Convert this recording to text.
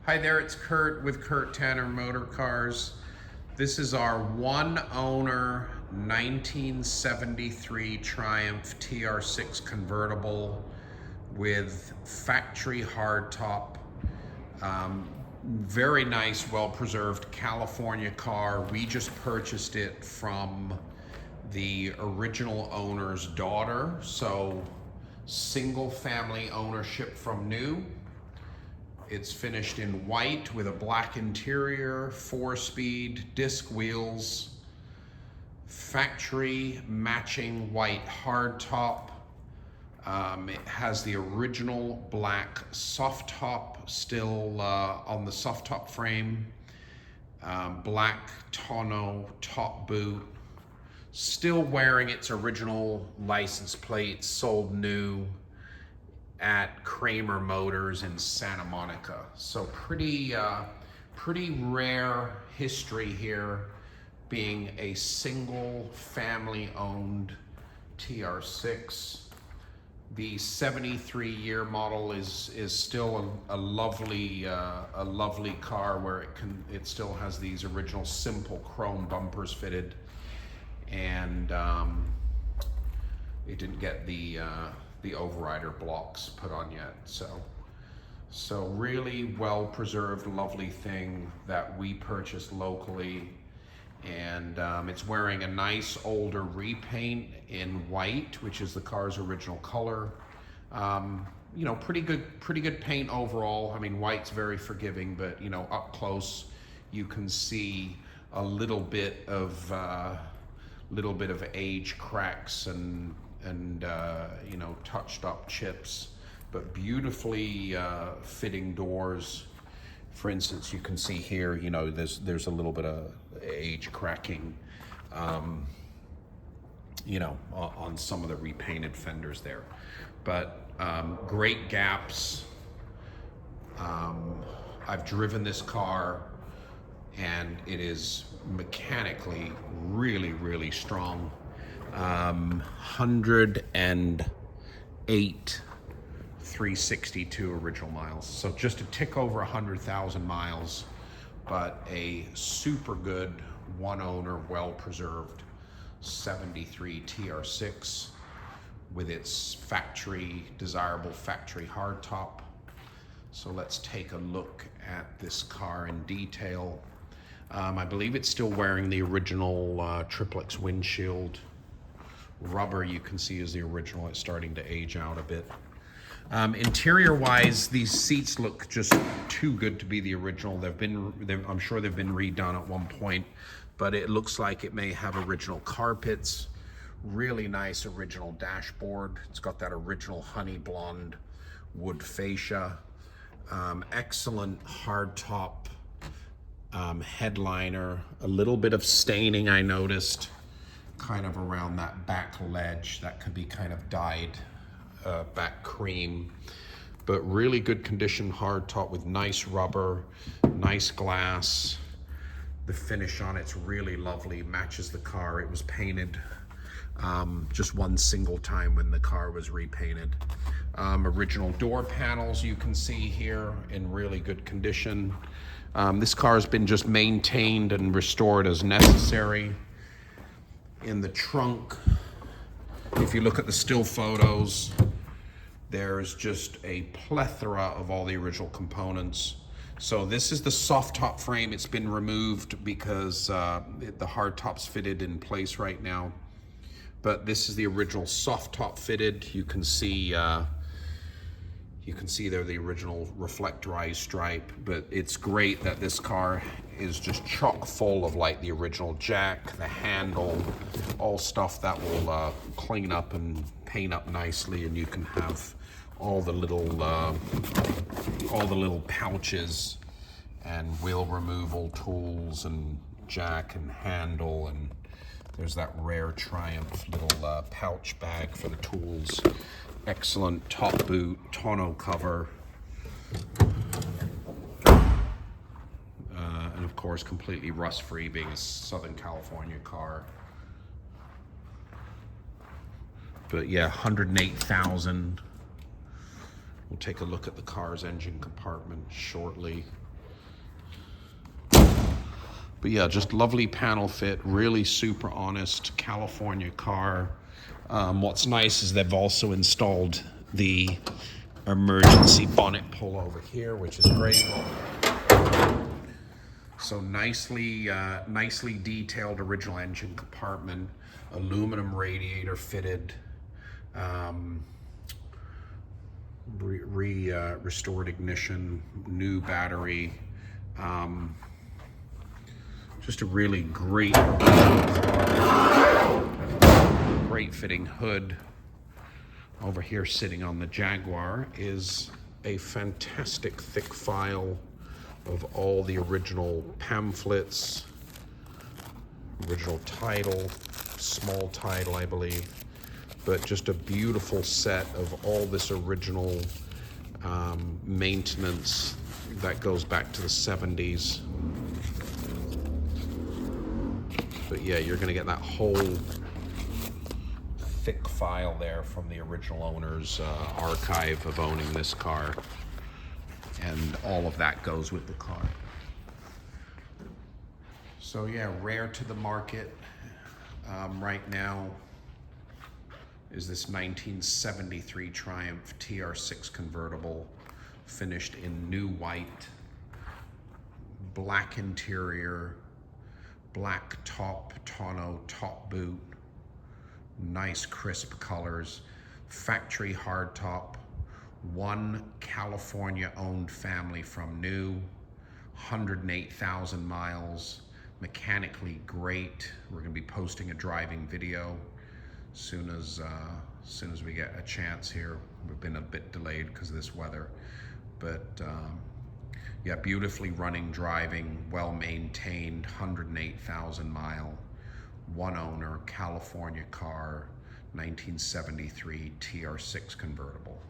Hi there, it's Kurt with Kurt Tanner Motor Cars. This is our one owner 1973 Triumph Tr6 Convertible with factory hardtop. Very nice, well-preserved California car. We just purchased it from the original owner's daughter, so single family ownership from new. It's finished in white with a black interior, 4-speed, disc wheels, factory matching white hardtop. It has the original black soft top still on the soft top frame, black tonneau top boot, still wearing its original license plate, sold new at Kramer Motors in Santa Monica. So pretty rare history here, being a single family owned TR6. The 73-year model is still a lovely car, where it still has these original simple chrome bumpers fitted, and it didn't get the overrider blocks put on yet. So really well preserved, lovely thing that we purchased locally, and it's wearing a nice older repaint in white, which is the car's original color. You know, pretty good paint overall. I mean, white's very forgiving, but you know, up close you can see a little bit of age cracks and you know, touched up chips, but beautifully fitting doors. For instance, you can see here, you know, there's a little bit of age cracking, you know, on some of the repainted fenders there, but great gaps. I've driven this car, and it is mechanically really strong. 108 362 original miles, so just a tick over 100,000 miles, but a super good one owner, well preserved 73 TR6 with its desirable factory hardtop. So let's take a look at this car in detail. I believe it's still wearing the original Tr6 windshield. Rubber, you can see, is the original. It's starting to age out a bit. Interior wise, these seats look just too good to be the original. I'm sure they've been redone at one point, but it looks like it may have original carpets. Really nice original dashboard. It's got that original honey blonde wood fascia. Excellent hardtop headliner. A little bit of staining I noticed, kind of around that back ledge. That could be kind of dyed back cream, but really good condition hardtop with nice rubber, nice glass. The finish on it's really lovely, matches the car. It was painted just one single time when the car was repainted. Original door panels you can see here in really good condition. This car has been just maintained and restored as necessary. In the trunk, if you look at the still photos, there's just a plethora of all the original components. So this is the soft top frame. It's been removed because the hardtop's fitted in place right now. But this is the original soft top fitted. You can see there the original reflectorized stripe, but it's great that this car is just chock full of like the original jack, the handle, all stuff that will clean up and paint up nicely, and you can have all the little pouches and wheel removal tools and jack and handle, and there's that rare Triumph little pouch bag for the tools. Excellent top boot, tonneau cover, and of course completely rust-free, being a Southern California car. But yeah, 108,000. We'll take a look at the car's engine compartment shortly. But yeah, just lovely panel fit, really super honest California car. What's nice is they've also installed the emergency bonnet pull over here, which is great. So nicely detailed original engine compartment, aluminum radiator fitted, restored ignition, new battery. Just a really great fitting hood. Over here sitting on the Jaguar is a fantastic thick file of all the original pamphlets, original title, small title I believe, but just a beautiful set of all this original maintenance that goes back to the 70s. But yeah, you're gonna get that whole thick file there from the original owner's archive of owning this car. And all of that goes with the car. So yeah, rare to the market right now is this 1973 Triumph Tr6 Convertible, finished in new white, black interior, black top, tonneau top boot, nice crisp colors, factory hardtop, one California owned family from new, 108,000 miles, mechanically great. We're gonna be posting a driving video soon as we get a chance here. We've been a bit delayed because of this weather, but yeah, beautifully running, driving, well maintained, 108,000 mile, one owner, California car, 1973 Tr6 Convertible.